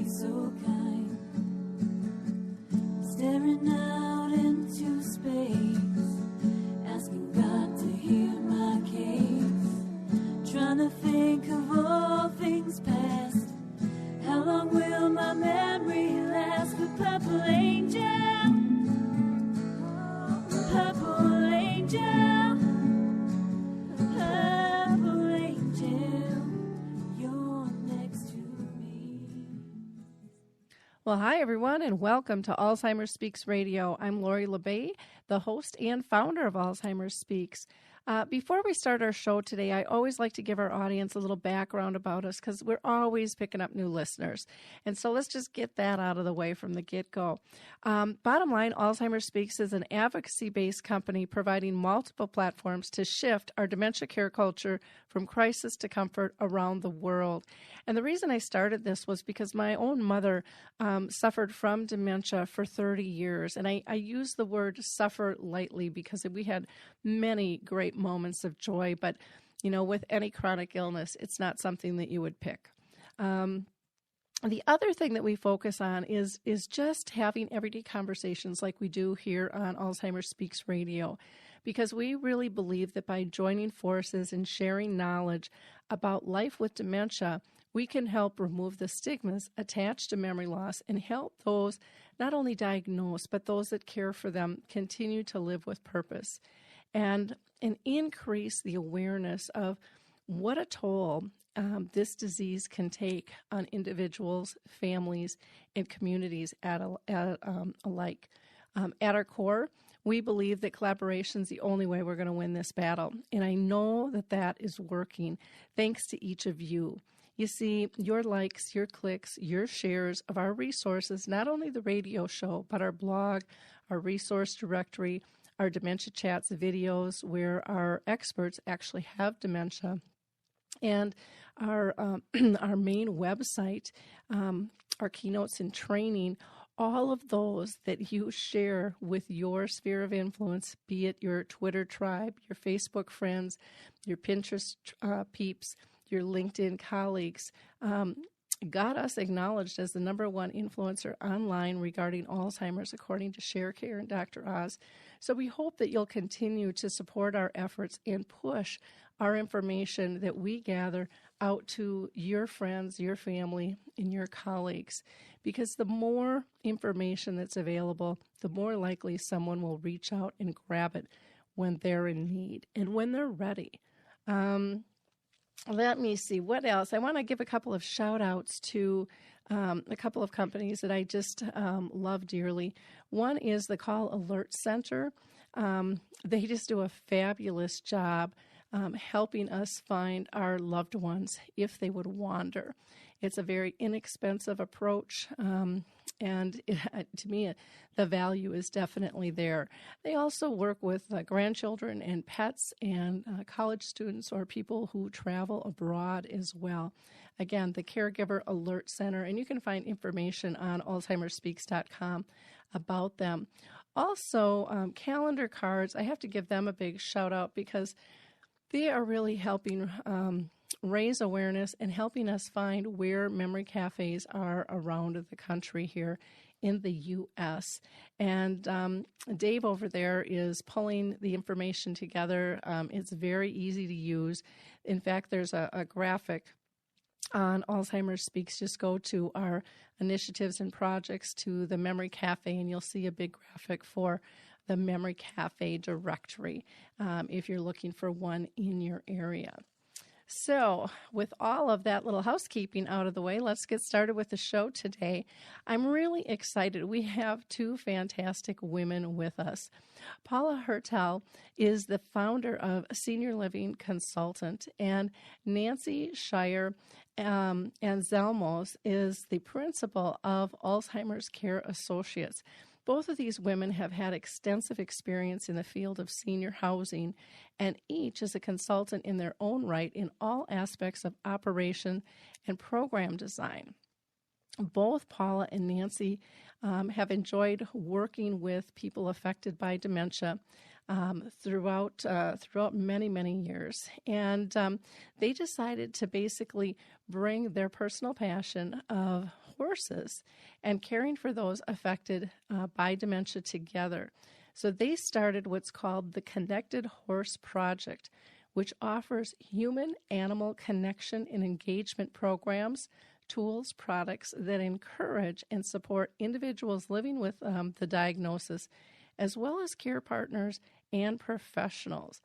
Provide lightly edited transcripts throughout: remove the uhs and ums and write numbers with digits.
be so kind, staring out into space, asking God to hear my case, trying to think of all things past. How long will my memory last? For purple angel, purple angel, purple angel, you're next to me. Well, hi, everyone, and welcome to Alzheimer's Speaks Radio. I'm Lori LeBay, the host and founder of Alzheimer's Speaks. Before we start our show today, I always like to give our audience a little background about us because we're always picking up new listeners. And so let's just get that out of the way from the get-go. Bottom line, Alzheimer's Speaks is an advocacy-based company providing multiple platforms to shift our dementia care culture from crisis to comfort around the world. And the reason I started this was because my own mother suffered from dementia for 30 years. And I use the word suffer lightly because we had many great moments of joy. But, you know, with any chronic illness, it's not something that you would pick. The other thing that we focus on is just having everyday conversations like we do here on Alzheimer's Speaks Radio, because we really believe that by joining forces and sharing knowledge about life with dementia, we can help remove the stigmas attached to memory loss and help those not only diagnosed, but those that care for them continue to live with purpose and increase the awareness of what a toll this disease can take on individuals, families, and communities alike. At our core, we believe that collaboration is the only way we're going to win this battle. And I know that that is working thanks to each of you. You see, your likes, your clicks, your shares of our resources, not only the radio show, but our blog, our resource directory, our dementia chats videos where our experts actually have dementia, and our main website, our keynotes and training, all of those that you share with your sphere of influence, be it your Twitter tribe, your Facebook friends, your Pinterest peeps, your LinkedIn colleagues, got us acknowledged as the #1 influencer online regarding Alzheimer's, according to ShareCare and Dr. Oz. So we hope that you'll continue to support our efforts and push our information that we gather out to your friends, your family, and your colleagues. Because the more information that's available, the more likely someone will reach out and grab it when they're in need and when they're ready. Let me see, what else? I want to give a couple of shout-outs to a couple of companies that I just love dearly. One is the Call Alert Center. They just do a fabulous job helping us find our loved ones if they would wander. It's a very inexpensive approach, and to me, the value is definitely there. They also work with grandchildren and pets and college students or people who travel abroad as well. Again, the Caregiver Alert Center, and you can find information on alzheimersspeaks.com about them. Also, calendar cards, I have to give them a big shout out because they are really helping raise awareness and helping us find where memory cafes are around the country here in the U.S. And Dave over there is pulling the information together. It's very easy to use. In fact, there's a graphic on Alzheimer's Speaks. Just go to our initiatives and projects to the Memory Cafe, and you'll see a big graphic for the Memory Cafe directory if you're looking for one in your area. So with all of that little housekeeping out of the way, let's get started with the show today. I'm really excited. We have two fantastic women with us. Paula Hertel is the founder of Senior Living Consultant, and Nancy Schier Anzelmo is the principal of Alzheimer's Care Associates. Both of these women have had extensive experience in the field of senior housing, and each is a consultant in their own right in all aspects of operation and program design. Both Paula and Nancy have enjoyed working with people affected by dementia throughout many, many years. And they decided to basically bring their personal passion of horses and caring for those affected by dementia together. So they started what's called the Connected Horse Project, which offers human-animal connection and engagement programs, tools, products that encourage and support individuals living with the diagnosis, as well as care partners and professionals.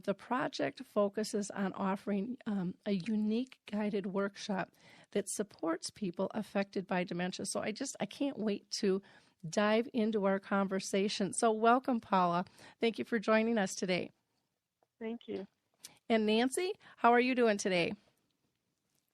The project focuses on offering a unique guided workshop that supports people affected by dementia. So I can't wait to dive into our conversation. So welcome, Paula. Thank you for joining us today. Thank you. And Nancy, how are you doing today?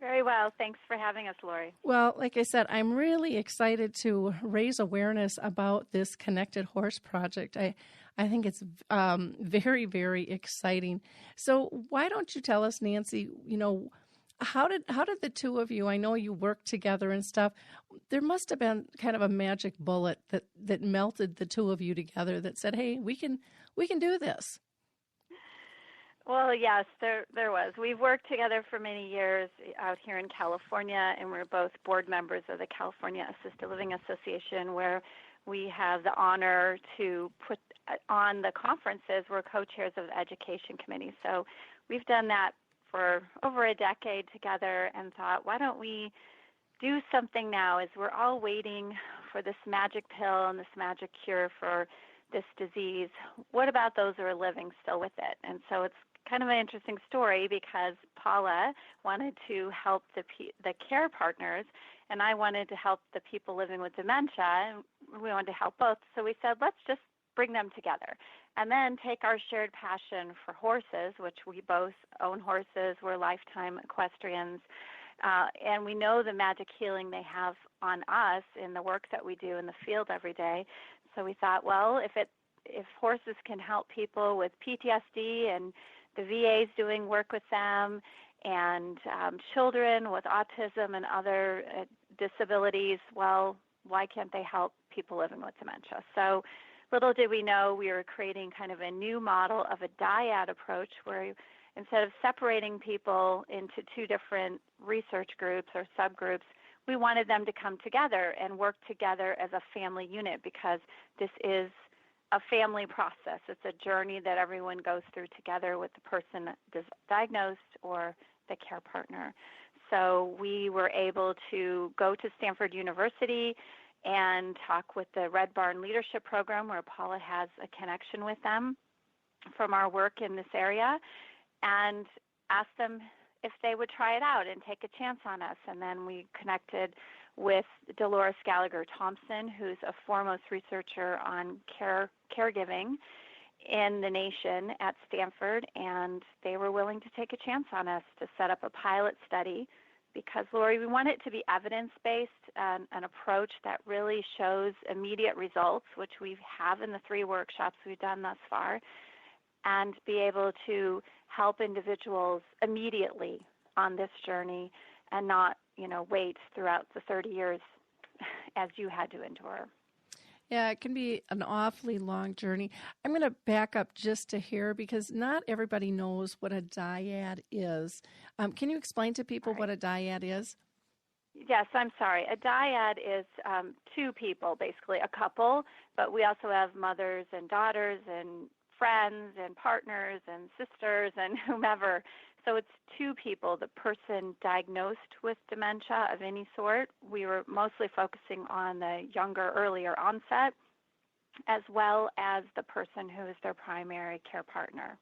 Very well. Thanks for having us, Lori. Well, like I said, I'm really excited to raise awareness about this Connected Horse Project. I think it's very, very exciting. So why don't you tell us, Nancy, how did the two of you, I know you worked together and stuff, there must have been kind of a magic bullet that melted the two of you together that said, hey, we can do this. Well, yes, there was. We've worked together for many years out here in California, and we're both board members of the California Assisted Living Association, where we have the honor to put on the conferences. We're co-chairs of the education committee. So we've done that for over a decade together and thought, why don't we do something now as we're all waiting for this magic pill and this magic cure for this disease? What about those who are living still with it? And so it's kind of an interesting story because Paula wanted to help the care partners, and I wanted to help the people living with dementia, and we wanted to help both. So we said, let's just bring them together and then take our shared passion for horses, which we both own horses. We're lifetime equestrians, and we know the magic healing they have on us in the work that we do in the field every day. So we thought, well, if horses can help people with PTSD and the VA's doing work with them, and children with autism and other disabilities, well, why can't they help people living with dementia? So little did we know we were creating kind of a new model of a dyad approach where instead of separating people into two different research groups or subgroups, we wanted them to come together and work together as a family unit because this is a family process. It's a journey that everyone goes through together with the person diagnosed or the care partner. So we were able to go to Stanford University and talk with the Red Barn Leadership Program, where Paula has a connection with them from our work in this area, and ask them if they would try it out and take a chance on us. And then we connected with Dolores Gallagher Thompson, who's a foremost researcher on caregiving in the nation at Stanford, and they were willing to take a chance on us to set up a pilot study because, Lori, we want it to be evidence-based, an approach that really shows immediate results, which we have in the 3 workshops we've done thus far, and be able to help individuals immediately on this journey and not, wait throughout the 30 years as you had to endure. Yeah, it can be an awfully long journey. I'm going to back up just to here because not everybody knows what a dyad is. Can you explain to people what a dyad is? Yes, I'm sorry. A dyad is 2 people, basically, a couple, but we also have mothers and daughters and friends and partners and sisters and whomever. So it's 2 people, the person diagnosed with dementia of any sort. We were mostly focusing on the younger, earlier onset, as well as the person who is their primary care partner.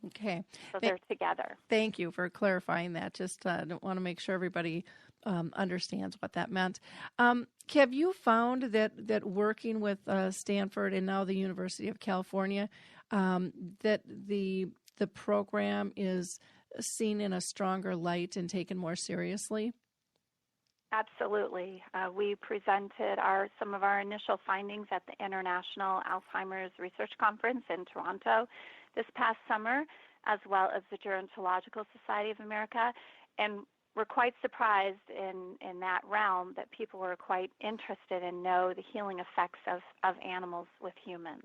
Okay. So they're together. Thank you for clarifying that. Just want to make sure everybody understands what that meant. Have you found that working with Stanford and now the University of California, that the program is seen in a stronger light and taken more seriously? Absolutely. We presented some of our initial findings at the International Alzheimer's Research Conference in Toronto this past summer, as well as the Gerontological Society of America, and we're quite surprised in that realm that people were quite interested and know the healing effects of animals with humans.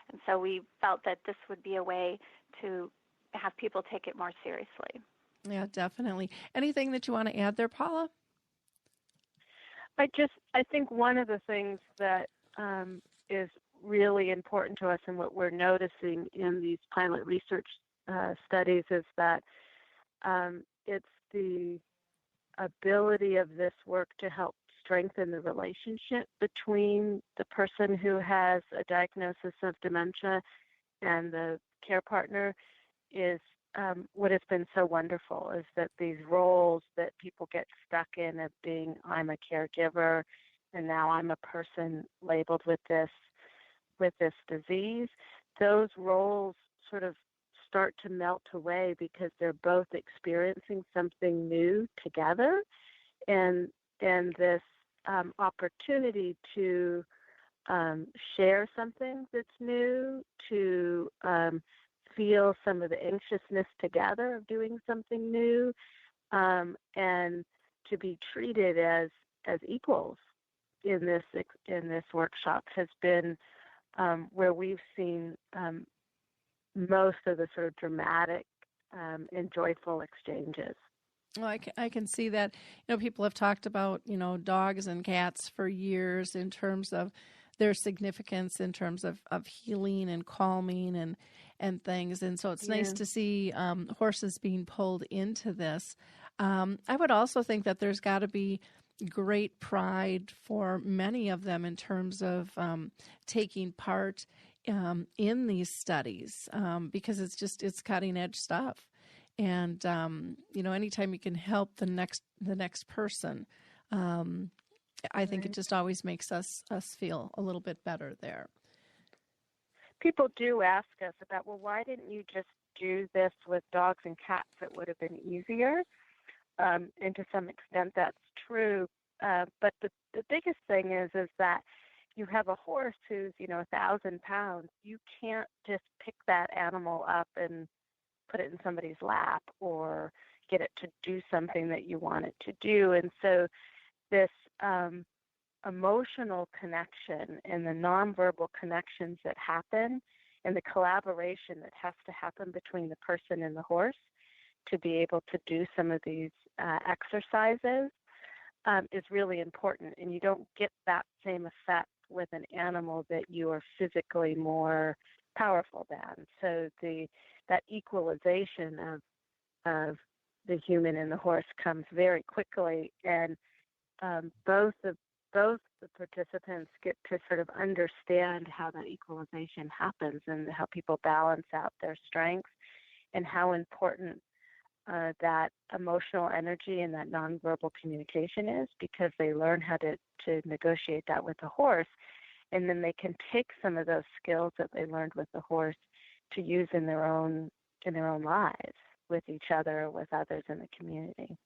And so we felt that this would be a way to have people take it more seriously. Yeah, definitely. Anything that you want to add there, Paula? I think one of the things that is really important to us and what we're noticing in these pilot research studies is that it's the ability of this work to help strengthen the relationship between the person who has a diagnosis of dementia and the care partner is what has been so wonderful, is that these roles that people get stuck in of being, I'm a caregiver and now I'm a person labeled with this disease, those roles sort of start to melt away because they're both experiencing something new together, and this opportunity to share something that's new, to feel some of the anxiousness together of doing something new, and to be treated as equals in this workshop has been where we've seen most of the sort of dramatic and joyful exchanges. Well, I can see that. People have talked about, dogs and cats for years in terms of their significance, in terms of healing and calming and things. And so it's nice to see horses being pulled into this. I would also think that there's got to be great pride for many of them in terms of taking part in these studies because it's cutting edge stuff. And, anytime you can help the next person, I think it just always makes us feel a little bit better there. People do ask us about, well, why didn't you just do this with dogs and cats? It would have been easier. And to some extent that's true. But the biggest thing is that you have a horse who's, 1,000 pounds. You can't just pick that animal up and put it in somebody's lap or get it to do something that you want it to do. And so this emotional connection and the nonverbal connections that happen and the collaboration that has to happen between the person and the horse to be able to do some of these exercises is really important. And you don't get that same effect with an animal that you are physically more powerful than. So that equalization of the human and the horse comes very quickly, and both the participants get to sort of understand how that equalization happens and how people balance out their strengths and how important that emotional energy and that nonverbal communication is, because they learn how to negotiate that with the horse, and then they can take some of those skills that they learned with the horse to use in their own lives with each other or with others in the community.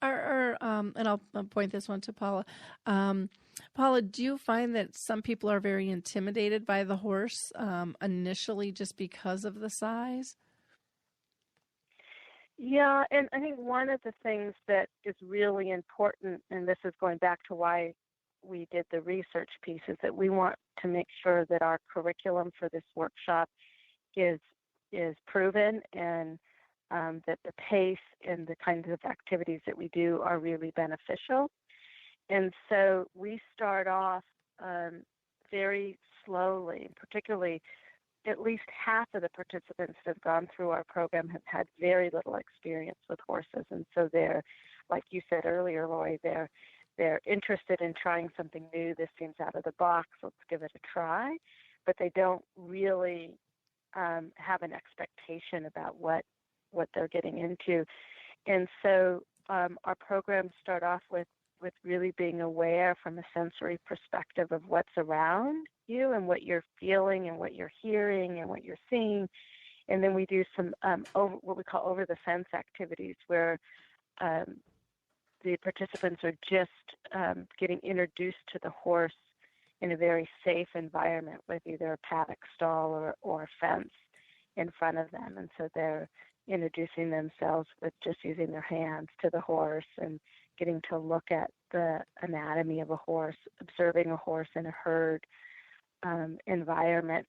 And I'll point this one to Paula. Paula, do you find that some people are very intimidated by the horse initially just because of the size? Yeah, and I think one of the things that is really important, and this is going back to why we did the research piece, is that we want to make sure that our curriculum for this workshop is proven, and that the pace and the kinds of activities that we do are really beneficial. And so we start off very slowly, particularly at least half of the participants that have gone through our program have had very little experience with horses. And so they're, like you said earlier, Lori, they're interested in trying something new. This seems out of the box. Let's give it a try. But they don't really have an expectation about what they're getting into. And so our programs start off with really being aware from a sensory perspective of what's around you and what you're feeling and what you're hearing and what you're seeing. And then we do some what we call over-the-fence activities, where the participants are just getting introduced to the horse in a very safe environment with either a paddock stall or a fence in front of them. And so they're introducing themselves with just using their hands to the horse and getting to look at the anatomy of a horse, observing a horse in a herd environment.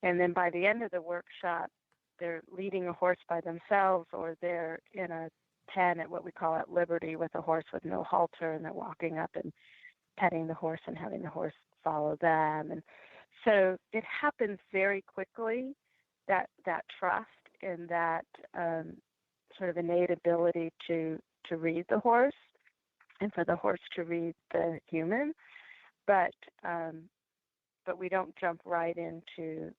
And then by the end of the workshop, they're leading a horse by themselves, or they're in a pen at what we call at liberty with a horse with no halter, and they're walking up and petting the horse and having the horse follow them. And so it happens very quickly, that trust and that sort of innate ability to read the horse and for the horse to read the human. But we don't jump right into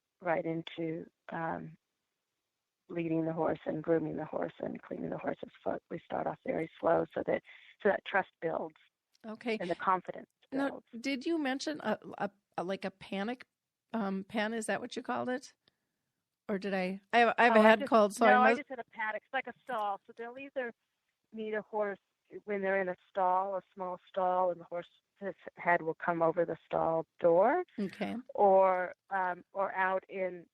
leading the horse and grooming the horse and cleaning the horse's foot. We start off very slow so that trust builds. Okay. And the confidence builds. Now, did you mention like a panic pen? Is that what you called it? Or did I have a head cold, so I just had a paddock. It's like a stall. So they'll either meet a horse when they're in a stall, a small stall, and the horse's head will come over the stall door. Okay. Or out in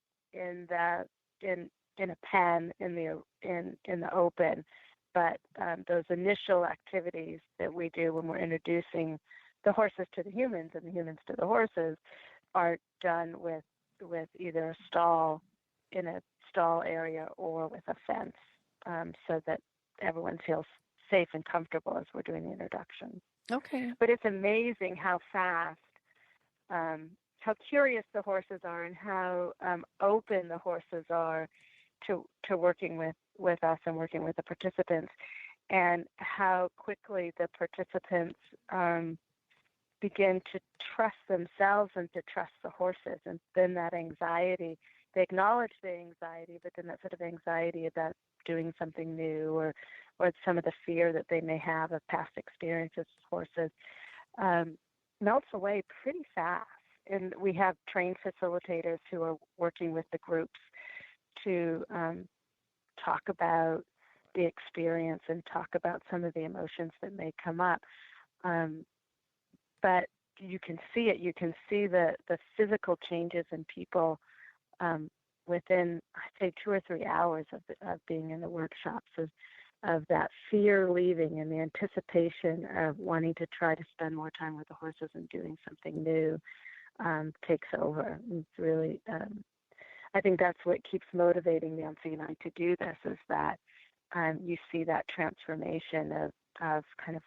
a pen in the open. But those initial activities that we do when we're introducing the horses to the humans and the humans to the horses are done with either a stall in a stall area or with a fence, so that everyone feels safe and comfortable as we're doing the introduction. Okay. But it's amazing how fast, how curious the horses are, and how open the horses are to working with us and working with the participants, and how quickly the participants begin to trust themselves and to trust the horses. And then that anxiety, they acknowledge the anxiety, but then that sort of anxiety about doing something new or some of the fear that they may have of past experiences with horses melts away pretty fast. And we have trained facilitators who are working with the groups to talk about the experience and talk about some of the emotions that may come up. But you can see it. You can see the physical changes in people within, I'd say, 2 or 3 hours of being in the workshops, of that fear leaving and the anticipation of wanting to try to spend more time with the horses and doing something new takes over. It's really, I think that's what keeps motivating Nancy and I to do this, is that you see that transformation of kind of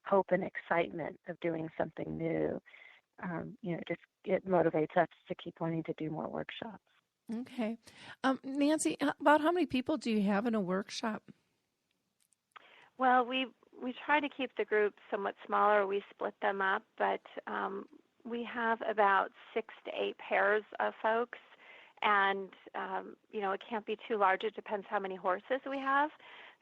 hope and excitement of doing something new. It motivates us to keep wanting to do more workshops. Okay. Nancy, about how many people do you have in a workshop? Well, we try to keep the group somewhat smaller. We split them up, but we have about 6 to 8 pairs of folks. And, it can't be too large. It depends how many horses we have.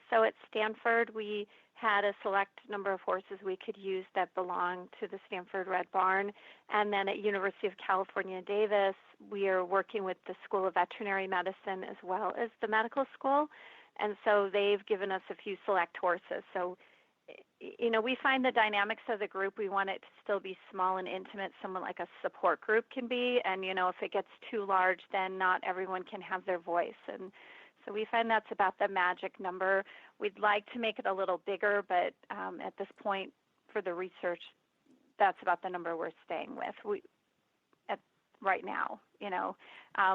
So at Stanford, we had a select number of horses we could use that belong to the Stanford Red Barn. And then at University of California, Davis, we are working with the School of Veterinary Medicine as well as the medical school. And so they've given us a few select horses. So, we find the dynamics of the group, we want it to still be small and intimate, someone like a support group can be. And, if it gets too large, then not everyone can have their voice. And so we find that's about the magic number. We'd like to make it a little bigger, but at this point for the research, that's about the number we're staying with right now.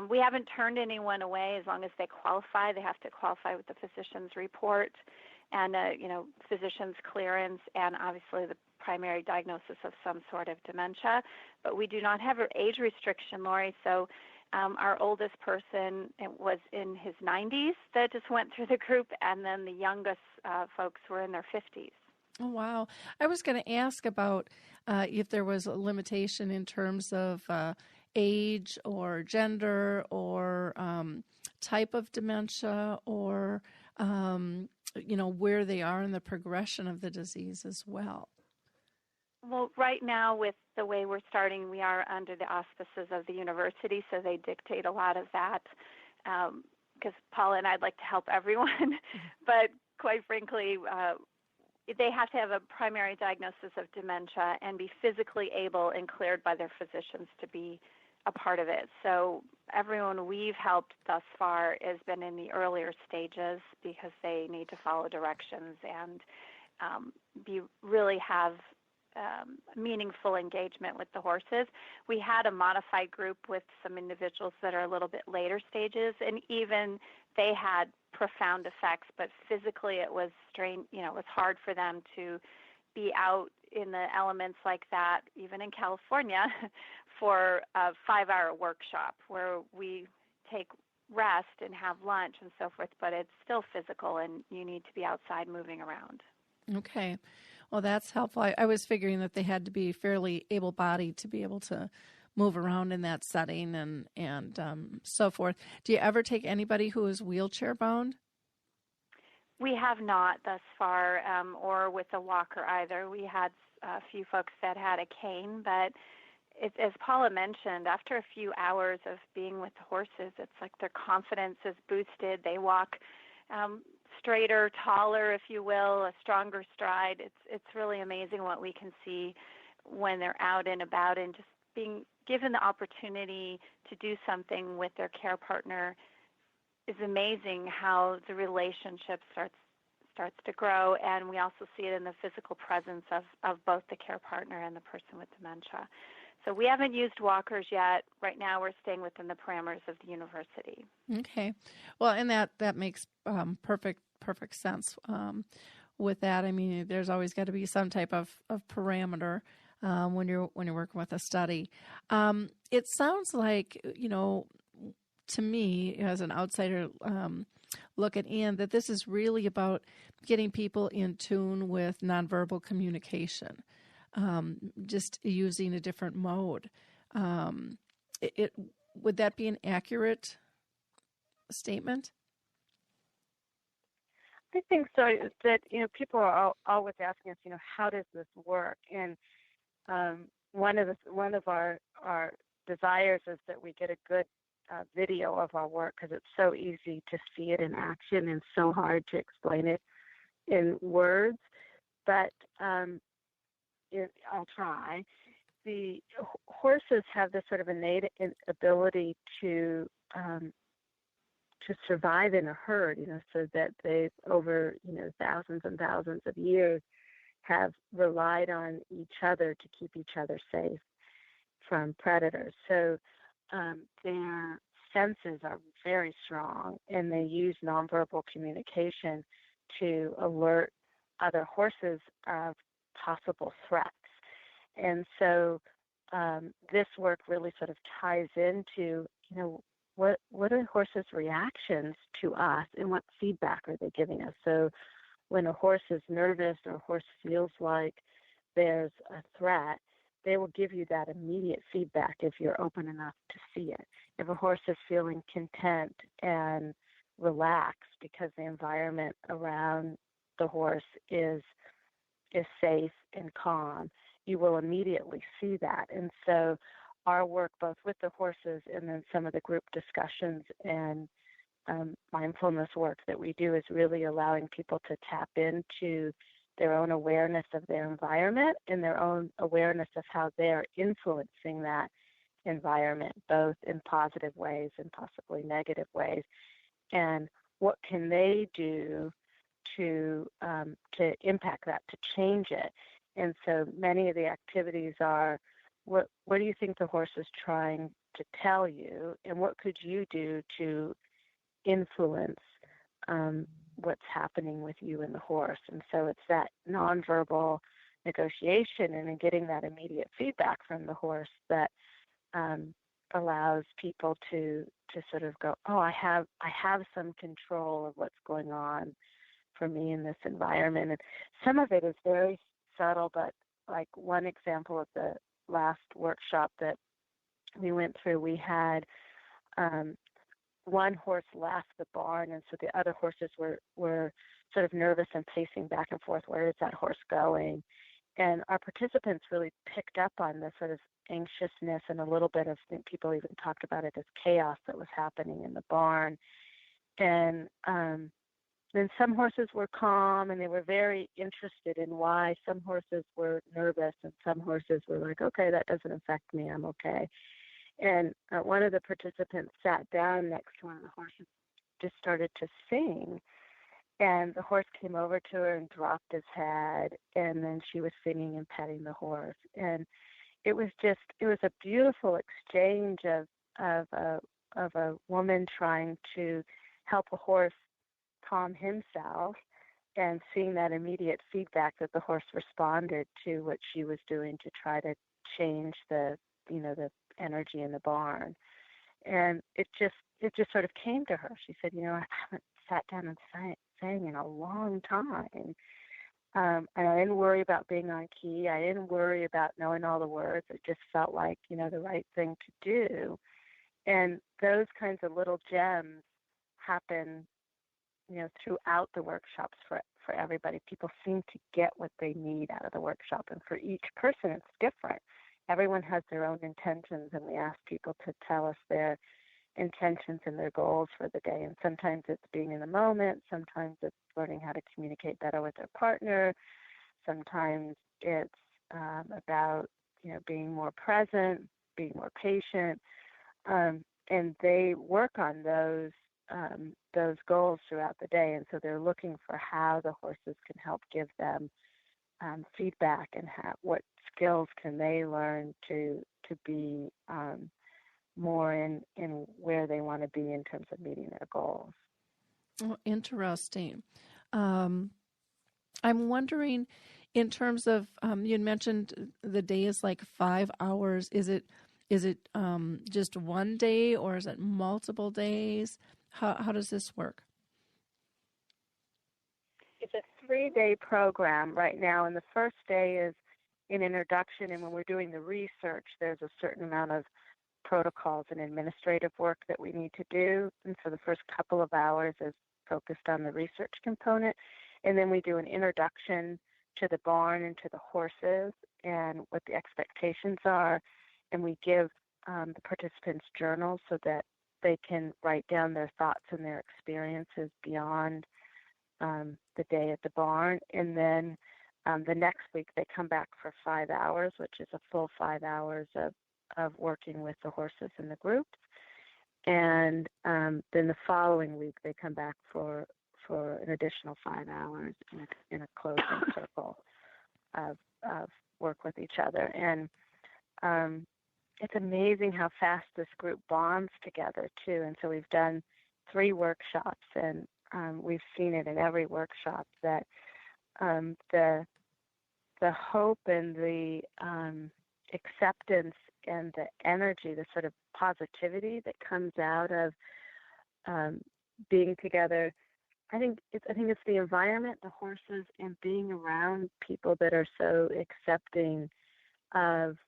We haven't turned anyone away as long as they qualify. They have to qualify with the physician's report and, physician's clearance, and obviously the primary diagnosis of some sort of dementia. But we do not have an age restriction, Lori, so our oldest person was in his 90s that just went through the group, and then the youngest folks were in their 50s. Oh, wow. I was going to ask about if there was a limitation in terms of age or gender or type of dementia or, where they are in the progression of the disease as well. Well, right now with the way we're starting, we are under the auspices of the university, so they dictate a lot of that because Paula and I'd like to help everyone, but quite frankly, they have to have a primary diagnosis of dementia and be physically able and cleared by their physicians to be a part of it. So everyone we've helped thus far has been in the earlier stages because they need to follow directions and really have meaningful engagement with the horses. We had a modified group with some individuals that are a little bit later stages, and even they had profound effects, but physically it was it was hard for them to be out in the elements like that, even in California, for a 5-hour workshop where we take rest and have lunch and so forth, but it's still physical and you need to be outside moving around. Okay. Well, that's helpful. I was figuring that they had to be fairly able-bodied to be able to move around in that setting and so forth. Do you ever take anybody who is wheelchair-bound? We have not thus far, or with a walker either. We had a few folks that had a cane, but as Paula mentioned, after a few hours of being with the horses, it's like their confidence is boosted. They walk straighter, taller, if you will, a stronger stride. It's really amazing what we can see when they're out and about and just being given the opportunity to do something with their care partner is amazing how the relationship starts to grow, and we also see it in the physical presence of both the care partner and the person with dementia. So we haven't used walkers yet. Right now we're staying within the parameters of the university. Okay. Well, and that makes perfect sense with that. I mean, there's always got to be some type of parameter when you're working with a study. It sounds like, to me as an outsider looking in, that this is really about getting people in tune with nonverbal communication, just using a different mode. Would that be an accurate statement? I think so. That people are always asking us, how does this work? And one of our desires is that we get a good video of our work, because it's so easy to see it in action and so hard to explain it in words. But I'll try. The horses have this sort of innate ability to survive in a herd, so that they've over thousands and thousands of years have relied on each other to keep each other safe from predators. So their senses are very strong, and they use nonverbal communication to alert other horses of possible threats. And so this work really sort of ties into, what are horses' reactions to us, and what feedback are they giving us? So when a horse is nervous or a horse feels like there's a threat, they will give you that immediate feedback if you're open enough to see it. If a horse is feeling content and relaxed because the environment around the horse is safe and calm, you will immediately see that. And so our work, both with the horses and then some of the group discussions and mindfulness work that we do, is really allowing people to tap into their own awareness of their environment and their own awareness of how they're influencing that environment, both in positive ways and possibly negative ways. And what can they do to impact that, to change it? And so many of the activities are, what do you think the horse is trying to tell you, and what could you do to influence what's happening with you and the horse? And so it's that nonverbal negotiation and then getting that immediate feedback from the horse that allows people to sort of go, oh, I have some control of what's going on for me in this environment. And some of it is very subtle, but like one example of the last workshop that we went through, we had one horse left the barn, and so the other horses were sort of nervous and pacing back and forth. Where is that horse going? And our participants really picked up on this sort of anxiousness and a little bit of, I think people even talked about it as chaos that was happening in the barn. And then some horses were calm, and they were very interested in why. Some horses were nervous, and some horses were like, okay, that doesn't affect me, I'm okay. And one of the participants sat down next to one of the horses, just started to sing. And the horse came over to her and dropped his head, and then she was singing and petting the horse. And it was a beautiful exchange of a woman trying to help a horse calm himself, and seeing that immediate feedback that the horse responded to what she was doing to try to change the energy in the barn. And it just sort of came to her. She said, I haven't sat down and sang in a long time. And I didn't worry about being on key. I didn't worry about knowing all the words. It just felt like, the right thing to do. And those kinds of little gems happen, throughout the workshops for everybody. People seem to get what they need out of the workshop. And for each person, it's different. Everyone has their own intentions, and we ask people to tell us their intentions and their goals for the day. And sometimes it's being in the moment. Sometimes it's learning how to communicate better with their partner. Sometimes it's about, being more present, being more patient. And they work on those goals throughout the day. And so they're looking for how the horses can help give them feedback, and what skills can they learn to be more in where they want to be in terms of meeting their goals. Oh, interesting. I'm wondering, in terms of you had mentioned the day is like 5 hours. Is it just one day, or is it multiple days? How does this work? It's a 3-day program right now, and the first day is an introduction, and when we're doing the research, there's a certain amount of protocols and administrative work that we need to do, and so the first couple of hours is focused on the research component, and then we do an introduction to the barn and to the horses and what the expectations are, and we give the participants journals so that they can write down their thoughts and their experiences beyond the day at the barn. And then the next week they come back for 5 hours, which is a full 5 hours of working with the horses in the groups. And then the following week they come back for an additional 5 hours in a closing circle of work with each other. And it's amazing how fast this group bonds together too. And so we've done 3 workshops, and we've seen it in every workshop that the hope and the acceptance and the energy, the sort of positivity that comes out of being together. I think it's the environment, the horses, and being around people that are so accepting of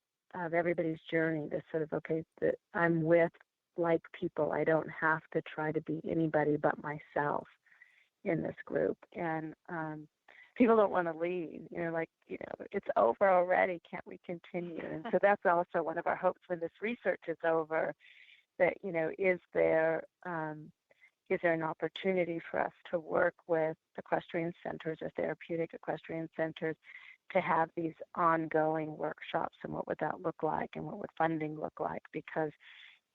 everybody's journey. This sort of, okay, that I'm with like people. I don't have to try to be anybody but myself in this group. And people don't want to leave. It's over already. Can't we continue? And so that's also one of our hopes when this research is over, that, is there an opportunity for us to work with equestrian centers or therapeutic equestrian centers to have these ongoing workshops, and what would that look like, and what would funding look like? Because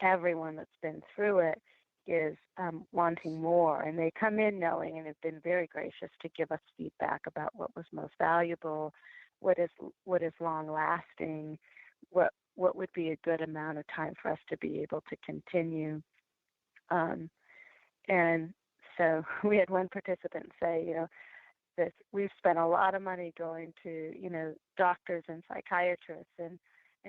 everyone that's been through it is wanting more, and they come in knowing and have been very gracious to give us feedback about what was most valuable, what is long lasting, what would be a good amount of time for us to be able to continue. And so we had one participant say, that we've spent a lot of money going to, doctors and psychiatrists, and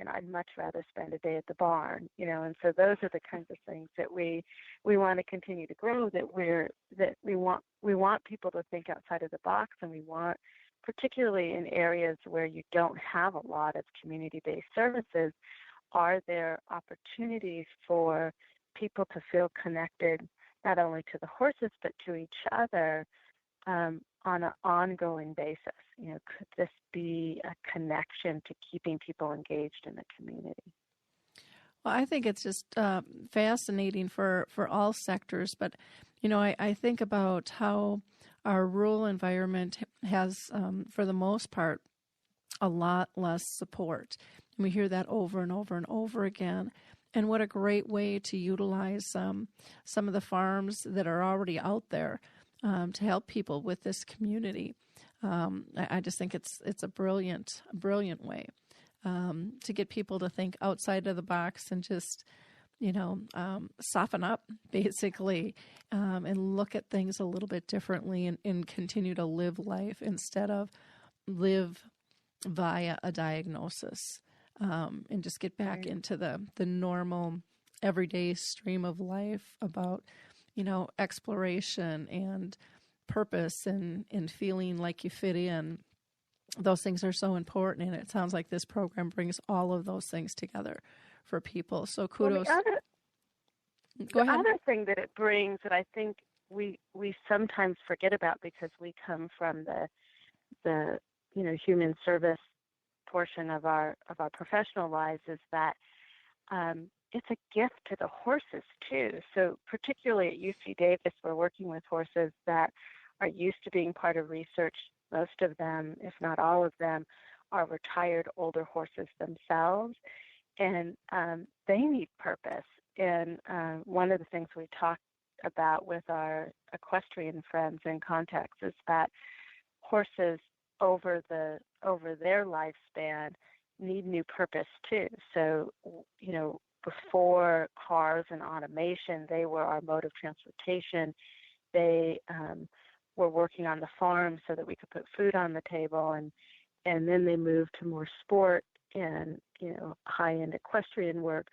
I'd much rather spend a day at the barn, and so those are the kinds of things that we want to continue to grow, that we want people to think outside of the box, and we want, particularly in areas where you don't have a lot of community-based services, are there opportunities for people to feel connected not only to the horses but to each other on an ongoing basis? Could this be a connection to keeping people engaged in the community? Well, I think it's just fascinating for all sectors, but I think about how our rural environment has, for the most part, a lot less support. And we hear that over and over and over again. And what a great way to utilize some of the farms that are already out there to help people with this community. I just think it's a brilliant way to get people to think outside of the box and just soften up basically, and look at things a little bit differently, and continue to live life instead of live via a diagnosis, and just get back into the normal everyday stream of life about, exploration and purpose and feeling like you fit in. Those things are so important, and it sounds like this program brings all of those things together for people. So kudos. Well, Go ahead. The other thing that it brings that I think we sometimes forget about because we come from the human service portion of our professional lives is that it's a gift to the horses too. So particularly at UC Davis, we're working with horses that are used to being part of research. Most of them, if not all of them, are retired older horses themselves, and they need purpose. And one of the things we talk about with our equestrian friends and contacts is that horses over their lifespan need new purpose too. So, before cars and automation, they were our mode of transportation. They were working on the farm so that we could put food on the table, and then they moved to more sport and high-end equestrian work.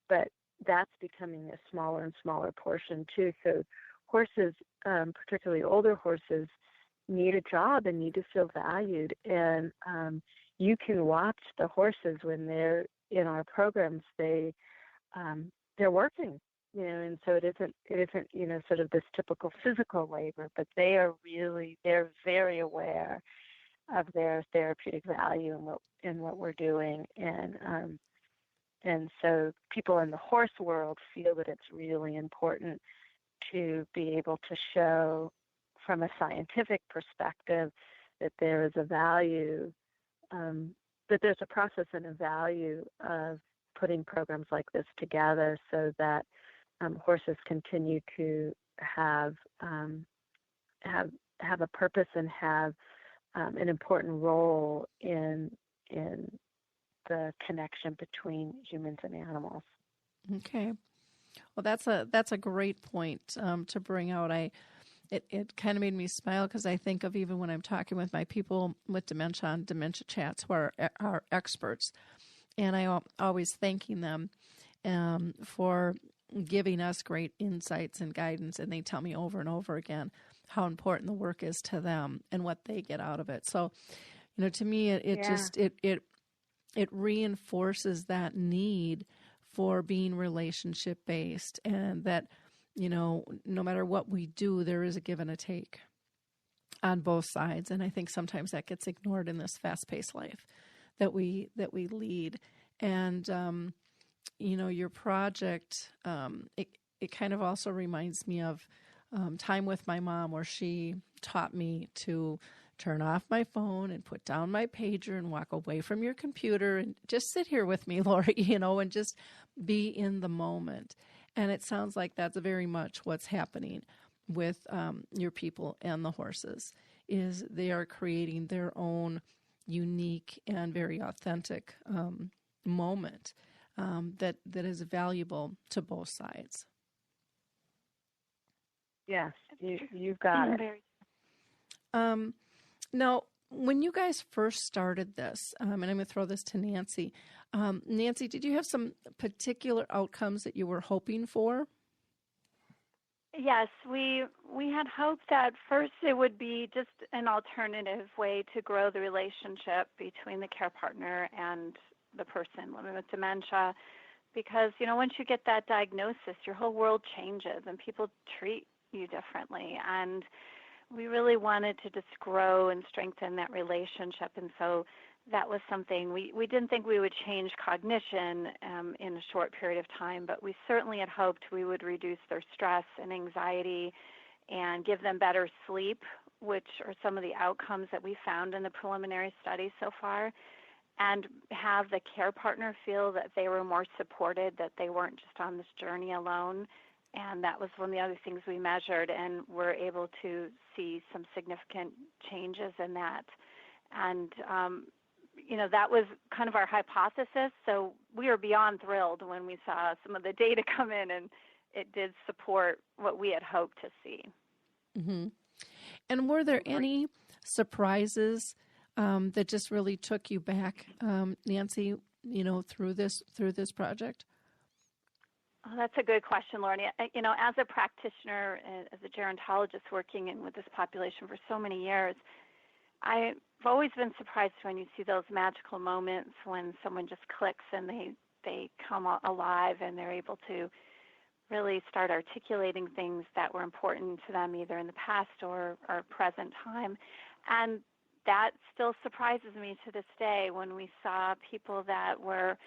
But that's becoming a smaller and smaller portion too. So horses, particularly older horses, need a job and need to feel valued. And you can watch the horses when they're in our programs. They're working, and so it isn't sort of this typical physical labor, but they're very aware of their therapeutic value in what we're doing. And so people in the horse world feel that it's really important to be able to show from a scientific perspective that there is a value, that there's a process and a value of putting programs like this together so that horses continue to have a purpose and have an important role in the connection between humans and animals. Okay. Well, that's a great point to bring out. It kind of made me smile because I think of even when I'm talking with my people with dementia on dementia chats who are experts, and I always thanking them for giving us great insights and guidance, and they tell me over and over again how important the work is to them and what they get out of it. So, to me, it reinforces that need for being relationship based, and that, no matter what we do, there is a give and a take on both sides. And I think sometimes that gets ignored in this fast paced life that we lead. And, your project, it kind of also reminds me of time with my mom, where she taught me to turn off my phone and put down my pager and walk away from your computer and just sit here with me, Lori, and just be in the moment. And it sounds like that's very much what's happening with your people and the horses, is they are creating their own unique and very authentic moment that is valuable to both sides. Yes, you've got it. Now, when you guys first started this, and I'm going to throw this to Nancy. Nancy, did you have some particular outcomes that you were hoping for? Yes, we had hoped that first it would be just an alternative way to grow the relationship between the care partner and the person living with dementia, because once you get that diagnosis, your whole world changes and people treat you differently, and we really wanted to just grow and strengthen that relationship. And so that was something we didn't think we would change cognition in a short period of time, but we certainly had hoped we would reduce their stress and anxiety and give them better sleep, which are some of the outcomes that we found in the preliminary study so far, and have the care partner feel that they were more supported, that they weren't just on this journey alone. And that was one of the other things we measured, and we're able to see some significant changes in that. And, that was kind of our hypothesis. So we were beyond thrilled when we saw some of the data come in, and it did support what we had hoped to see. Mm-hmm. And were there any surprises that just really took you back, Nancy, through this project? Oh, that's a good question, Lauren. As a practitioner, as a gerontologist working with this population for so many years, I've always been surprised when you see those magical moments when someone just clicks and they come alive and they're able to really start articulating things that were important to them either in the past or present time. And that still surprises me to this day when we saw people that were,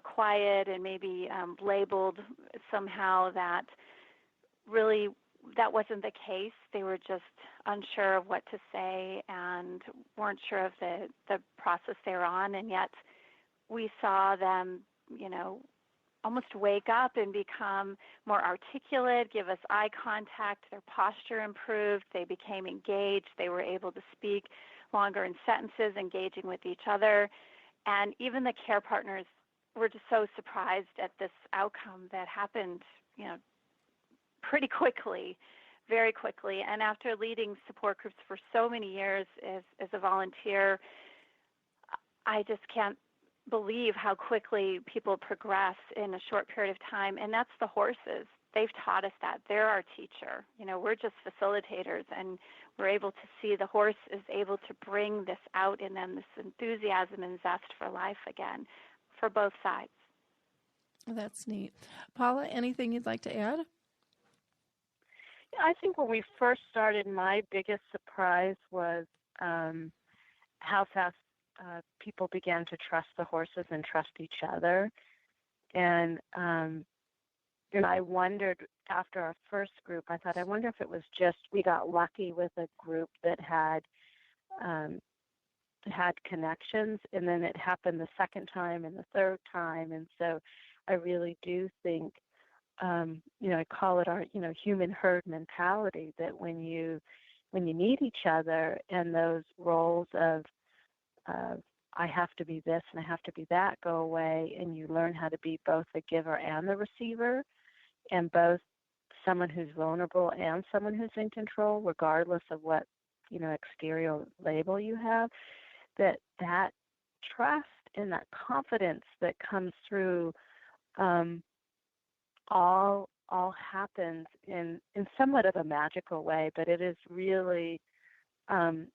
quiet and maybe labeled somehow that really that wasn't the case. They were just unsure of what to say and weren't sure of the process they were on, and yet we saw them, almost wake up and become more articulate, give us eye contact, their posture improved, they became engaged, they were able to speak longer in sentences, engaging with each other, and even the care partners were just so surprised at this outcome that happened, pretty quickly, very quickly. And after leading support groups for so many years as a volunteer, I just can't believe how quickly people progress in a short period of time. And that's the horses. They've taught us that. They're our teacher. We're just facilitators, and we're able to see the horse is able to bring this out in them, this enthusiasm and zest for life again for both sides. That's neat. Paula, anything you'd like to add? I think when we first started, my biggest surprise was how fast people began to trust the horses and trust each other. And I wondered after our first group, I wonder if it was just we got lucky with a group that had connections, and then it happened the second time and the third time. And so I really do think, I call it our, human herd mentality, that when you meet each other and those roles of I have to be this and I have to be that go away, and you learn how to be both the giver and the receiver, and both someone who's vulnerable and someone who's in control, regardless of what, exterior label you have, that trust and that confidence that comes through all happens in somewhat of a magical way, but it is really fun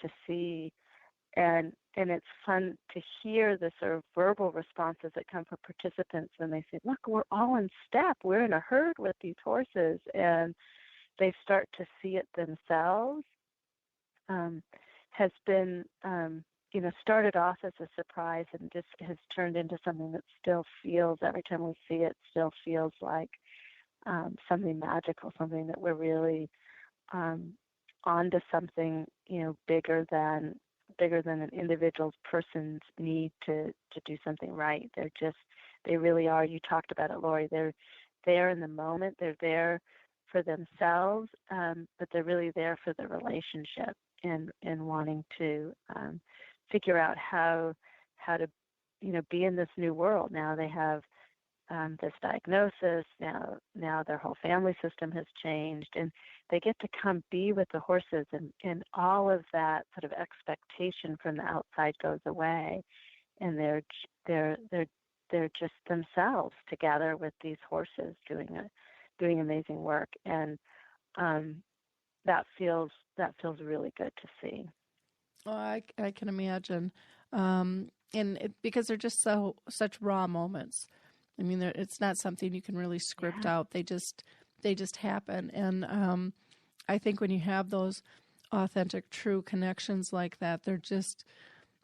to see, and it's fun to hear the sort of verbal responses that come from participants when they say, look, we're all in step, we're in a herd with these horses, and they start to see it themselves. Has been started off as a surprise and just has turned into something that still feels, every time we see it, still feels like something magical, something that we're really onto something, bigger than an individual person's need to do something right. They really are. You talked about it, Lori. They're there in the moment. They're there for themselves, but they're really there for the relationship and wanting to figure out how to be in this new world. Now they have this diagnosis. Now their whole family system has changed, and they get to come be with the horses, and all of that sort of expectation from the outside goes away, and they're just themselves together with these horses doing amazing work, and that feels really good to see. Oh, I can imagine, because they're just such raw moments. I mean, it's not something you can really script out. They just happen, and I think when you have those authentic, true connections like that, they're just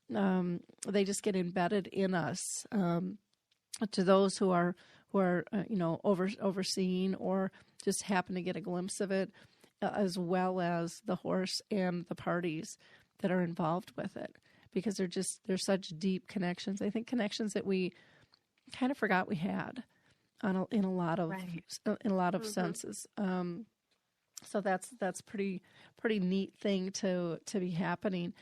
they just get embedded in us. To those who are overseeing or just happen to get a glimpse of it, as well as the horse and the parties that are involved with it, because they're such deep connections. I think connections that we kind of forgot we had in a lot of mm-hmm. senses. So that's pretty neat thing to be happening.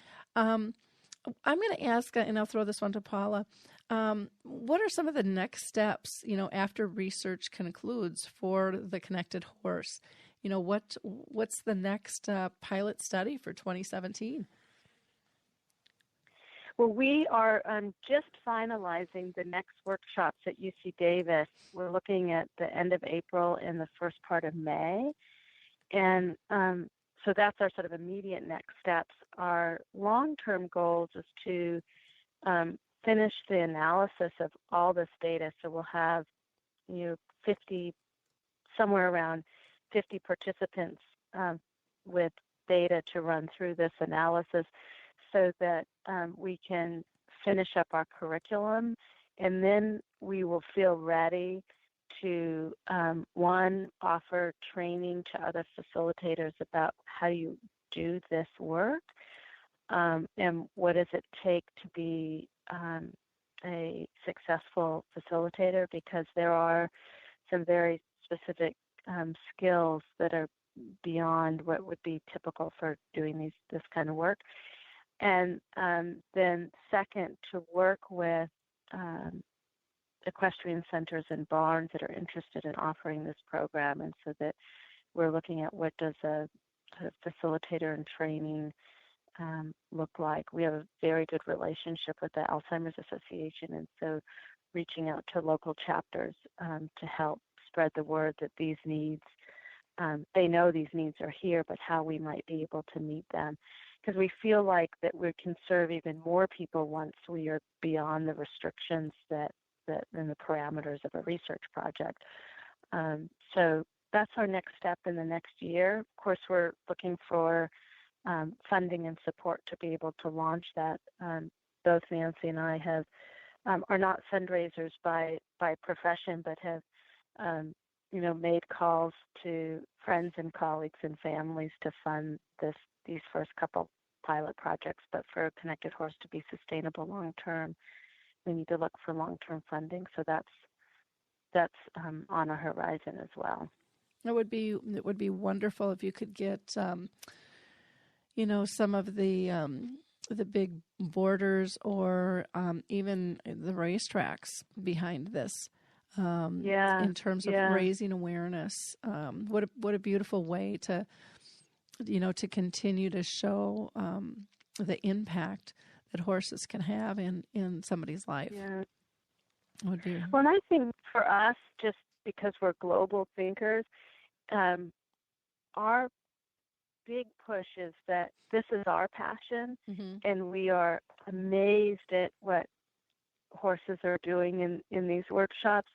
I'm going to ask, and I'll throw this one to Paula. What are some of the next steps, after research concludes for the connected horse? What's the next pilot study for 2017? Well, we are just finalizing the next workshops at UC Davis. We're looking at the end of April and the first part of May. And so that's our sort of immediate next steps. Our long-term goals is to finish the analysis of all this data. So we'll have 50, somewhere around 50 participants with data to run through this analysis so that we can finish up our curriculum, and then we will feel ready to, one, offer training to other facilitators about how you do this work, and what does it take to be a successful facilitator, because there are some very specific skills that are beyond what would be typical for doing this kind of work. And then second, to work with equestrian centers and barns that are interested in offering this program, and so that we're looking at what does a facilitator and training look like. We have a very good relationship with the Alzheimer's Association, and so reaching out to local chapters to help spread the word that these needs, they know these needs are here, but how we might be able to meet them. Because we feel like that we can serve even more people once we are beyond the restrictions that and the parameters of a research project. So that's our next step in the next year. Of course, we're looking for funding and support to be able to launch that. Both Nancy and I have are not fundraisers by profession, but have made calls to friends and colleagues and families to fund these first couple pilot projects. But for a connected horse to be sustainable long term, we need to look for long term funding. So that's on our horizon as well. It would be wonderful if you could get some of the big borders or even the racetracks behind this. In terms of raising awareness. What a beautiful way to continue to show the impact that horses can have in somebody's life. Yeah. Would be. Well, and I think for us, just because we're global thinkers, our big push is that this is our passion, and we are amazed at what horses are doing in these workshops,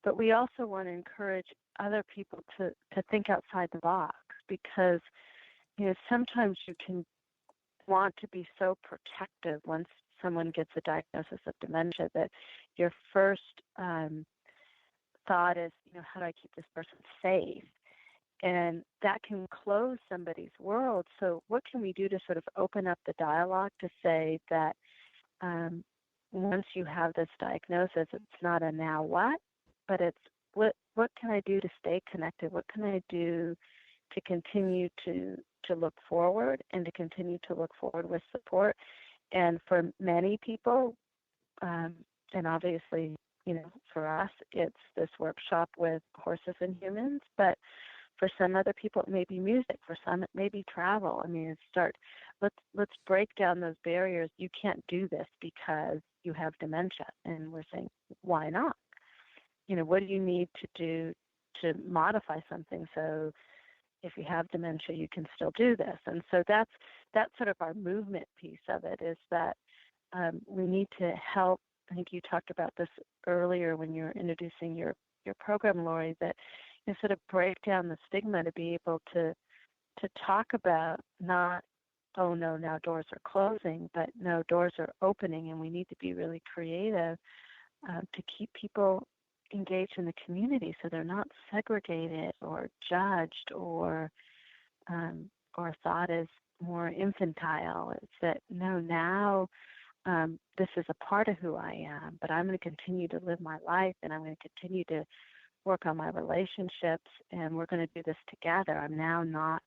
but we also want to encourage other people to think outside the box, because sometimes you can want to be so protective once someone gets a diagnosis of dementia that your first thought is, how do I keep this person safe? And that can close somebody's world. So what can we do to sort of open up the dialogue to say that once you have this diagnosis, it's not a now what, but it's what can I do to stay connected? What can I do to continue to look forward and to continue to look forward with support? And for many people, and obviously, for us, it's this workshop with horses and humans, but for some other people, it may be music. For some, it may be travel. I mean, let's break down those barriers. You can't do this because you have dementia. And we're saying, why not? What do you need to do to modify something so if you have dementia, you can still do this? And so that's sort of our movement piece of it, is that we need to help. I think you talked about this earlier when you were introducing your program, Lori, that sort of break down the stigma to be able to talk about not, oh no, now doors are closing, but no, doors are opening, and we need to be really creative to keep people engaged in the community so they're not segregated or judged or thought as more infantile. It's that, no, now this is a part of who I am, but I'm going to continue to live my life, and I'm going to continue to work on my relationships, and we're going to do this together. I'm now not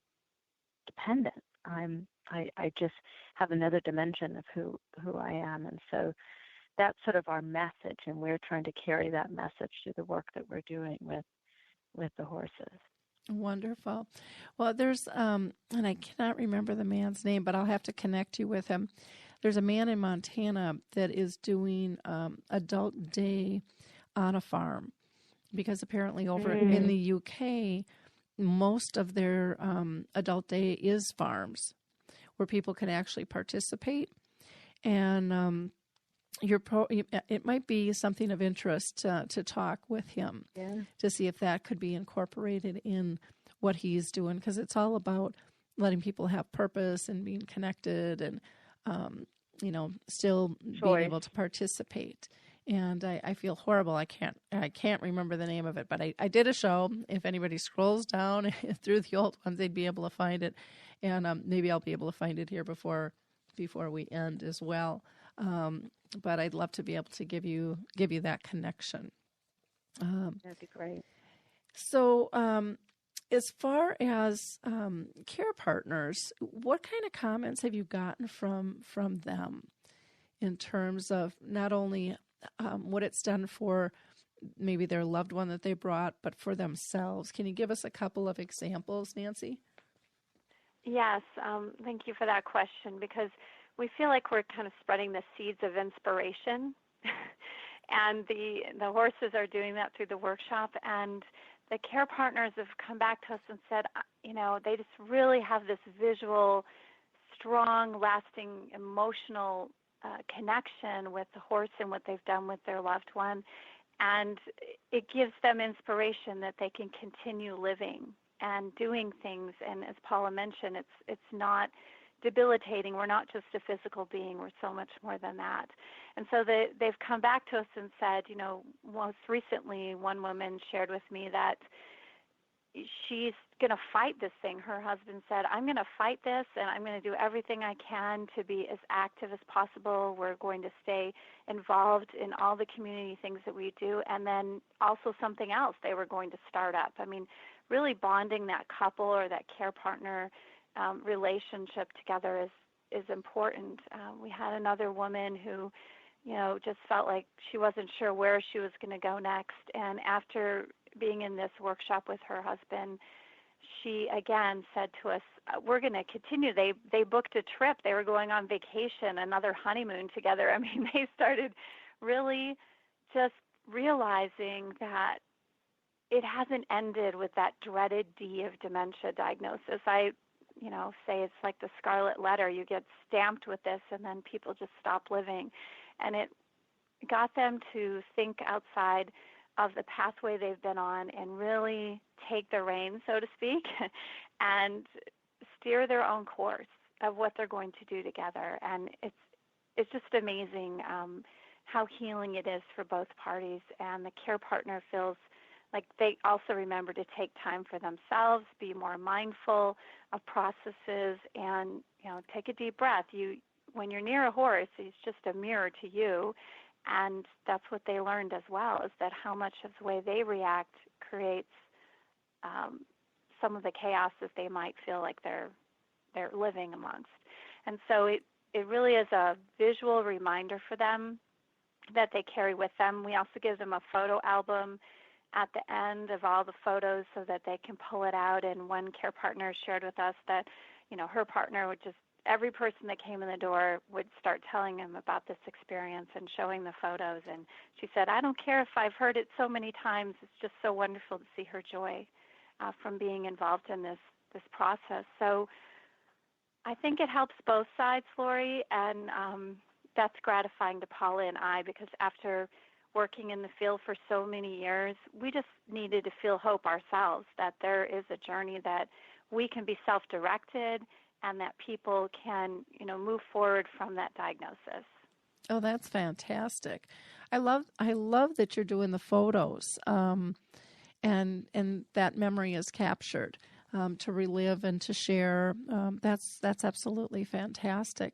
dependent. I'm I just have another dimension of who I am. And so that's sort of our message, and we're trying to carry that message through the work that we're doing with the horses. Wonderful. Well, there's, and I cannot remember the man's name, but I'll have to connect you with him. There's a man in Montana that is doing adult day on a farm, because apparently over in the UK, most of their adult day is farms where people can actually participate. And it might be something of interest to talk with him to see if that could be incorporated in what he's doing, because it's all about letting people have purpose and being connected and, still being able to participate. And I feel horrible. I can't remember the name of it, but I did a show. If anybody scrolls down through the old ones, they'd be able to find it. And maybe I'll be able to find it here before we end as well. But I'd love to be able to give you that connection. That'd be great. So as far as care partners, what kind of comments have you gotten from them in terms of not only what it's done for maybe their loved one that they brought, but for themselves? Can you give us a couple of examples, Nancy? Yes, thank you for that question, because we feel like we're kind of spreading the seeds of inspiration, and the horses are doing that through the workshop, and the care partners have come back to us and said, they just really have this visual, strong, lasting, emotional connection with the horse and what they've done with their loved one, and it gives them inspiration that they can continue living and doing things. And as Paula mentioned, it's not debilitating. We're not just a physical being. We're so much more than that. And so they've come back to us and said, most recently one woman shared with me that she's going to fight this thing. Her husband said, I'm going to fight this, and I'm going to do everything I can to be as active as possible. We're going to stay involved in all the community things that we do. And then also something else they were going to start up. I mean, really bonding that couple or that care partner relationship together is important. We had another woman who, just felt like she wasn't sure where she was going to go next. And after being in this workshop with her husband, she again said to us, we're going to continue. They booked a trip. They were going on vacation, another honeymoon together. I mean, they started really just realizing that it hasn't ended with that dreaded D of dementia diagnosis. I say it's like the scarlet letter. You get stamped with this, and then people just stop living. And it got them to think outside of the pathway they've been on and really take the reins, so to speak, and steer their own course of what they're going to do together. And it's just amazing how healing it is for both parties. And the care partner feels like they also remember to take time for themselves, be more mindful of processes, and take a deep breath. When you're near a horse, it's just a mirror to you, and that's what they learned as well, is that how much of the way they react creates some of the chaos that they might feel like they're living amongst. And so it really is a visual reminder for them that they carry with them. We also give them a photo album at the end of all the photos so that they can pull it out. And one care partner shared with us that, her partner would just, every person that came in the door would start telling them about this experience and showing the photos. And she said, I don't care if I've heard it so many times. It's just so wonderful to see her joy from being involved in this process. So I think it helps both sides, Lori, and that's gratifying to Paula and I, because after working in the field for so many years, we just needed to feel hope ourselves that there is a journey that we can be self-directed and that people can, move forward from that diagnosis. Oh, that's fantastic. I love that you're doing the photos, and that memory is captured to relive and to share. That's absolutely fantastic.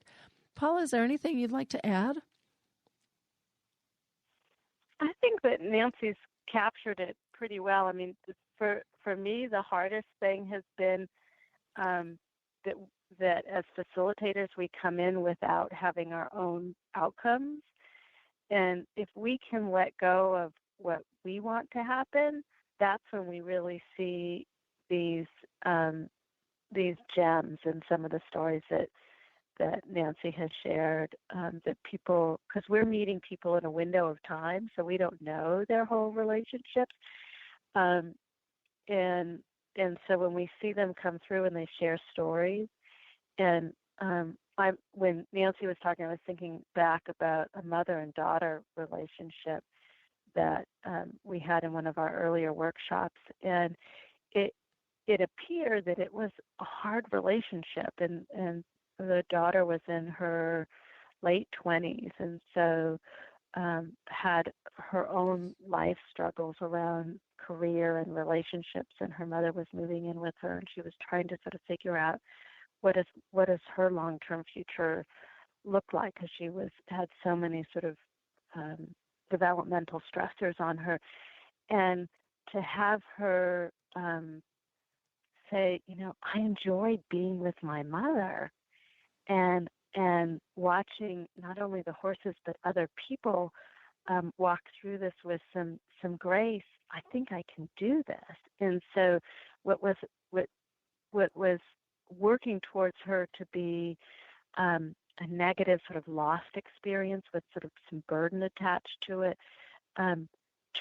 Paula, is there anything you'd like to add? I think that Nancy's captured it pretty well. I mean, for me, the hardest thing has been that that as facilitators, we come in without having our own outcomes. And if we can let go of what we want to happen, that's when we really see these gems in some of the stories that Nancy has shared, that people, because we're meeting people in a window of time, so we don't know their whole relationships. And so when we see them come through and they share stories, and when Nancy was talking, I was thinking back about a mother and daughter relationship that we had in one of our earlier workshops, and it appeared that it was a hard relationship, and the daughter was in her late 20s, and so had her own life struggles around career and relationships, and her mother was moving in with her, and she was trying to sort of figure out what does her long-term future look like, because she had so many sort of developmental stressors on her. And to have her say, I enjoyed being with my mother, and watching not only the horses but other people walk through this with some grace. I think I can do this. And so what was working towards her to be a negative sort of lost experience with sort of some burden attached to it,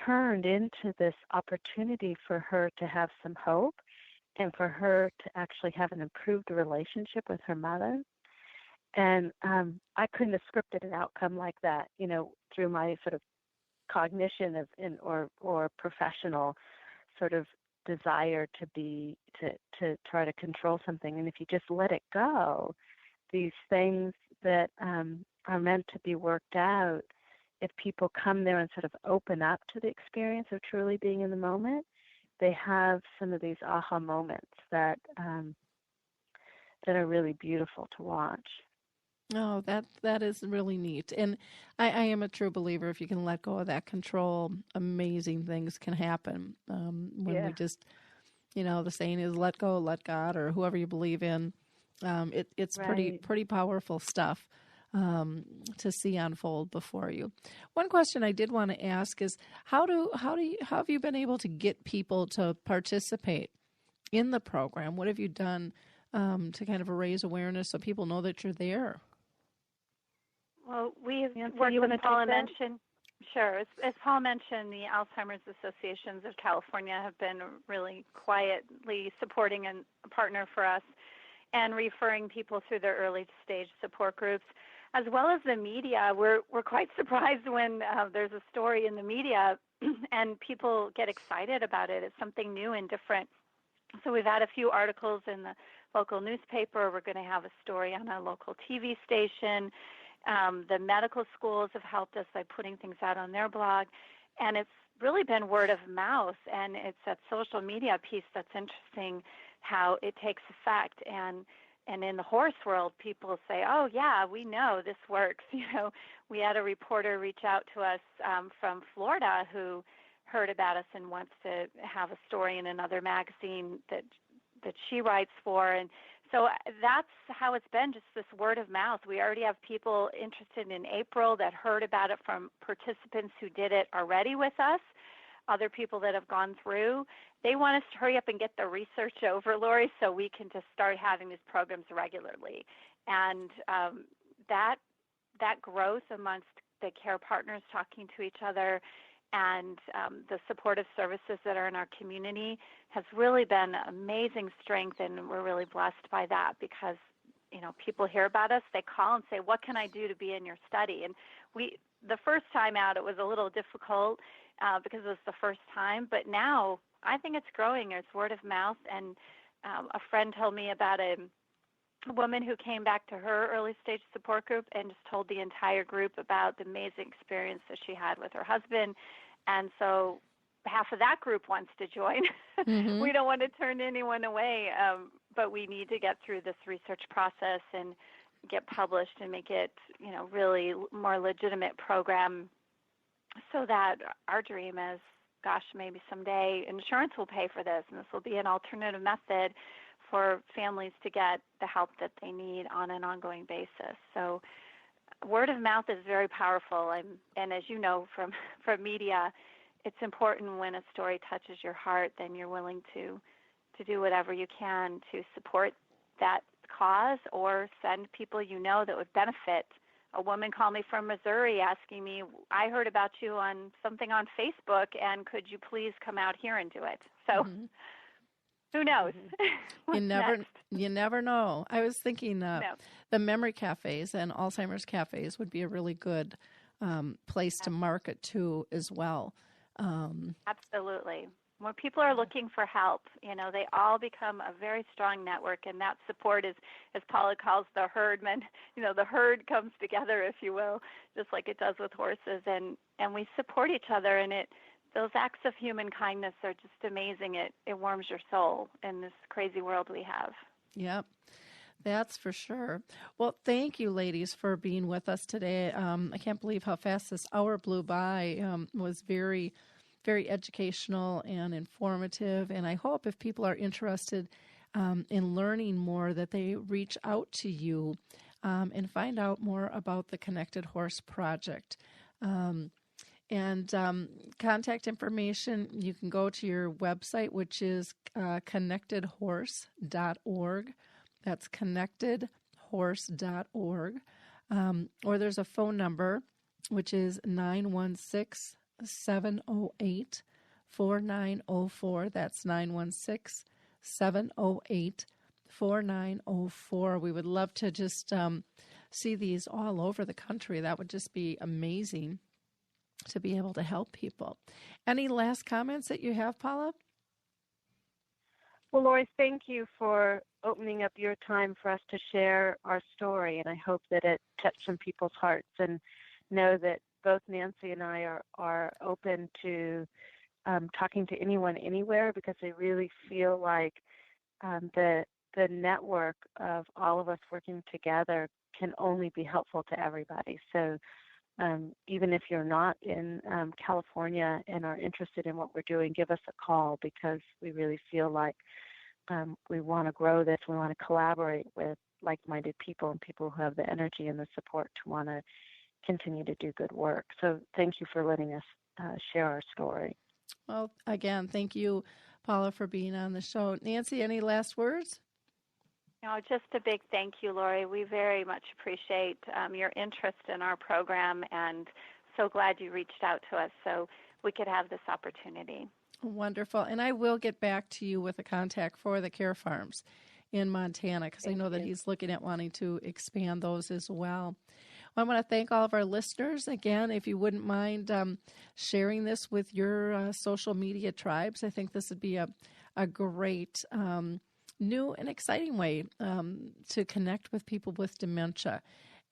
turned into this opportunity for her to have some hope, and for her to actually have an improved relationship with her mother. And I couldn't have scripted an outcome like that, through my sort of cognition or professional sort of desire to try to control something. And if you just let it go, these things that are meant to be worked out, if people come there and sort of open up to the experience of truly being in the moment, they have some of these aha moments that are really beautiful to watch. Oh, that is really neat. And I am a true believer, if you can let go of that control, amazing things can happen. When we just, the saying is let go, let God, or whoever you believe in. It's right. pretty powerful stuff to see unfold before you. One question I did want to ask is how have you been able to get people to participate in the program? What have you done to kind of raise awareness so people know that you're there? Well, we've Nancy, worked you with want to Paula take that? mentioned. Sure. As Paul mentioned, the Alzheimer's Associations of California have been really quietly supporting and a partner for us and referring people through their early stage support groups, as well as the media. We're quite surprised when there's a story in the media and people get excited about it. It's something new and different. So we've had a few articles in the local newspaper. We're going to have a story on a local TV station. The medical schools have helped us by putting things out on their blog. And it's really been word of mouth. And it's that social media piece that's interesting, how it takes effect. And in the horse world, people say, oh, yeah, we know this works. We had a reporter reach out to us from Florida who heard about us and wants to have a story in another magazine that she writes for. And so that's how it's been, just this word of mouth. We already have people interested in April that heard about it from participants who did it already with us, other people that have gone through. They want us to hurry up and get the research over, Lori, so we can just start having these programs regularly. And that growth amongst the care partners talking to each other and the supportive services that are in our community has really been amazing strength, and we're really blessed by that because, people hear about us, they call and say, what can I do to be in your study? And the first time out, it was a little difficult because it was the first time, but now I think it's growing. It's word of mouth, and a friend told me about a woman who came back to her early stage support group and just told the entire group about the amazing experience that she had with her husband. And so half of that group wants to join. Mm-hmm. We don't want to turn anyone away, but we need to get through this research process and get published and make it, really more legitimate program so that our dream is, gosh, maybe someday insurance will pay for this, and this will be an alternative method for families to get the help that they need on an ongoing basis. So word of mouth is very powerful, and as you know from media, it's important when a story touches your heart, then you're willing to do whatever you can to support that cause or send people you know that would benefit. A woman called me from Missouri asking me, I heard about you on something on Facebook, and could you please come out here and do it? So who knows? You never know. I was thinking the memory cafes and Alzheimer's cafes would be a really good place to market to as well. Absolutely. When people are looking for help, they all become a very strong network, and that support is, as Paula calls the herdman, the herd comes together, if you will, just like it does with horses, and we support each other, and those acts of human kindness are just amazing. It warms your soul in this crazy world we have. Yep, that's for sure. Well, thank you, ladies, for being with us today. I can't believe how fast this hour blew by. Was very, very educational and informative, and I hope if people are interested in learning more that they reach out to you and find out more about the Connected Horse Project. And contact information, you can go to your website, which is connectedhorse.org. That's connectedhorse.org. Or there's a phone number, which is 916-708-4904. That's 916-708-4904. We would love to just see these all over the country. That would just be amazing to be able to help people. Any last comments that you have, Paula? Well, Lori, thank you for opening up your time for us to share our story, and I hope that it touched some people's hearts, and know that both Nancy and I are open to talking to anyone anywhere, because I really feel like the network of all of us working together can only be helpful to everybody. So even if you're not in California and are interested in what we're doing, give us a call, because we really feel like we want to grow this. We want to collaborate with like-minded people and people who have the energy and the support to want to continue to do good work. So thank you for letting us share our story. Well, again, thank you, Paula, for being on the show. Nancy, any last words? No, just a big thank you, Lori. We very much appreciate your interest in our program, and so glad you reached out to us so we could have this opportunity. Wonderful. And I will get back to you with a contact for the Care Farms in Montana, because I know that he's looking at wanting to expand those as well. I want to thank all of our listeners. Again, if you wouldn't mind sharing this with your social media tribes, I think this would be a great new and exciting way to connect with people with dementia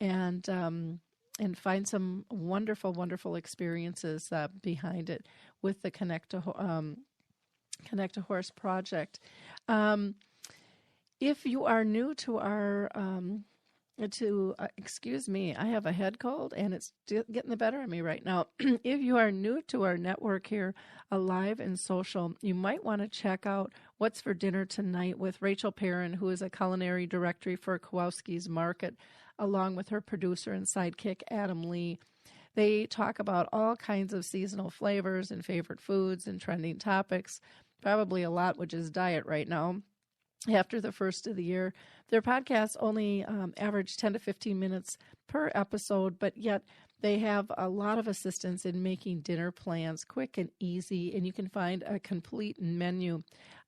and find some wonderful, wonderful experiences behind it with the Connect a Horse Project. If you are new to our excuse me, I have a head cold and it's getting the better of me right now. If you are new to our network here, Alive and Social, you might want to check out What's for Dinner Tonight with Rachel Perrin, who is a culinary directory for Kowalski's Market, along with her producer and sidekick, Adam Lee. They talk about all kinds of seasonal flavors and favorite foods and trending topics, probably a lot, which is diet right now. After the first of the year, their podcasts only average 10 to 15 minutes per episode, but yet they have a lot of assistance in making dinner plans quick and easy, and you can find a complete menu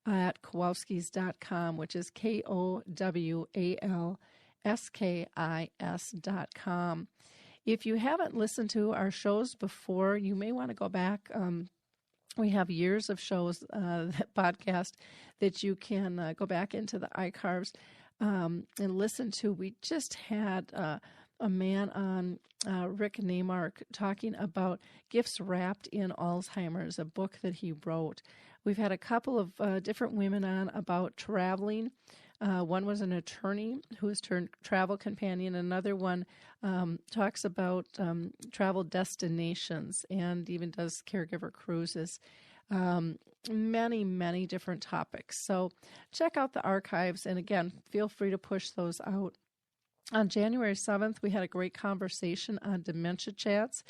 at Kowalskis.com, which is KOWALSKIS.com. If you haven't listened to our shows before, you may want to go back. We have years of shows, that podcast, that you can go back into the archives and listen to. We just had a man on, Rick Neymark, talking about Gifts Wrapped in Alzheimer's, a book that he wrote. We've had a couple of different women on about traveling. One was an attorney who has turned travel companion. Another one talks about travel destinations and even does caregiver cruises. many, many different topics. So check out the archives, and again, feel free to push those out. On January 7th, we had a great conversation on dementia chats,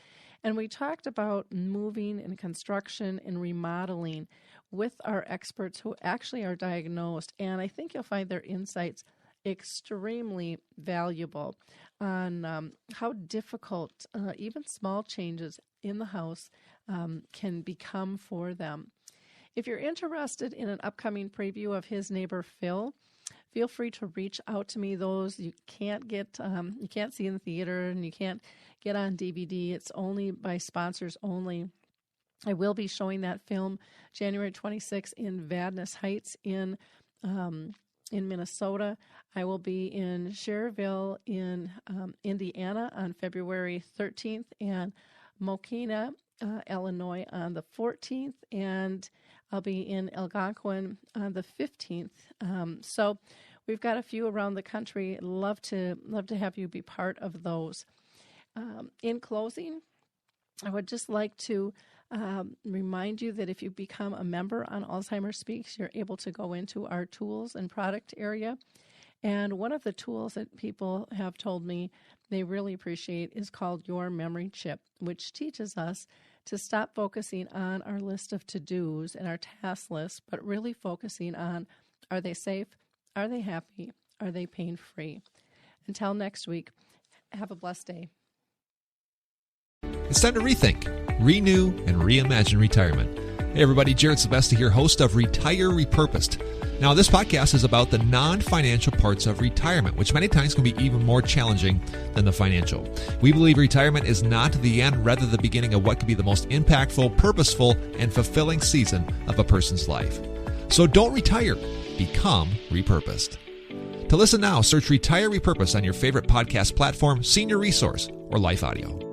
and we talked about moving and construction and remodeling with our experts who actually are diagnosed, and I think you'll find their insights extremely valuable on how difficult even small changes in the house can become for them. If you're interested in an upcoming preview of His Neighbor Phil, feel free to reach out to me. Those you can't see in the theater and you can't get on DVD. It's only by sponsors only. I will be showing that film January 26th in Vadnais Heights in Minnesota. I will be in Schererville in Indiana on February 13th and Mokena, Illinois on the 14th, and I'll be in Algonquin on the 15th. So we've got a few around the country. Love to have you be part of those. In closing, I would just like to remind you that if you become a member on Alzheimer's Speaks, you're able to go into our tools and product area. And one of the tools that people have told me they really appreciate is called Your Memory Chip, which teaches us to stop focusing on our list of to-dos and our task list, but really focusing on, are they safe? Are they happy? Are they pain-free? Until next week, have a blessed day. It's time to rethink, renew, and reimagine retirement. Hey everybody, Jared Sylvester here, host of Retire Repurposed. Now, this podcast is about the non-financial parts of retirement, which many times can be even more challenging than the financial. We believe retirement is not the end, rather the beginning of what could be the most impactful, purposeful, and fulfilling season of a person's life. So don't retire, become repurposed. To listen now, search Retire Repurposed on your favorite podcast platform, Senior Resource, or Life Audio.